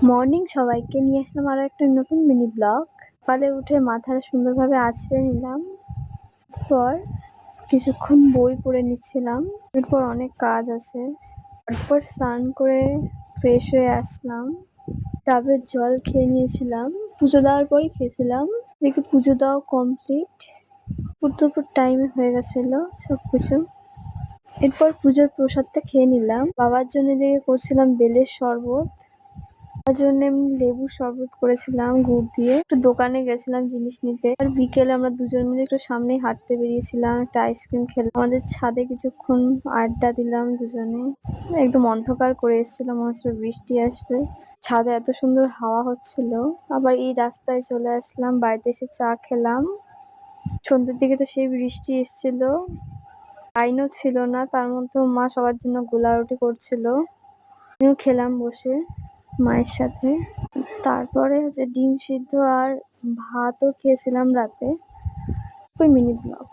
Morning সবাইকে নিয়ে আসলাম আরো একটা নতুন মিনি ব্লগ। সকালে উঠে মাথাটা সুন্দরভাবে আঁচড়ে নিলাম, পর কিছুক্ষণ বই পড়ে নিচ্ছিলাম। এরপর অনেক কাজ আছে, তারপর স্নান করে ফ্রেশ হয়ে আসলাম, ডাবের জল খেয়ে নিয়েছিলাম। পুজো দেওয়ার পরই খেয়েছিলাম, দেখি পুজো দেওয়া কমপ্লিট, দুপুর টাইমে হয়ে গেছিল সবকিছু। এরপর পুজোর প্রসাদটা খেয়ে নিলাম। বাবার জন্য দিকে করছিলাম বেলের শরবত, তার জন্য এমনি লেবুর শরবত করেছিলাম গুড় দিয়ে। একটু দোকানে গেছিলাম জিনিস নিতে, আর বিকেলে আমরা দুজন মিলে একটু সামনেই হাঁটতে বেরিয়েছিলাম, একটা আইসক্রিম খেলাম, আমাদের ছাদে কিছুক্ষণ আড্ডা দিলাম দুজনে। একদম অন্ধকার করে এসেছিল, মনে হচ্ছিল বৃষ্টি আসবে। ছাদে এত সুন্দর হাওয়া হচ্ছিল। আবার এই রাস্তায় চলে আসলাম, বাড়িতে এসে চা খেলাম। সন্ধ্যের দিকে তো সেই বৃষ্টি এসেছিল, লাইনও ছিল না, তার মধ্যেও মা সবার জন্য গোলা রুটি করছিল, আমিও খেলাম বসে মায়ের সাথে। তারপরে ডিম সিদ্ধ আর ভাতও খেয়েছিলাম রাতে। ওই মিনি ব্লগ।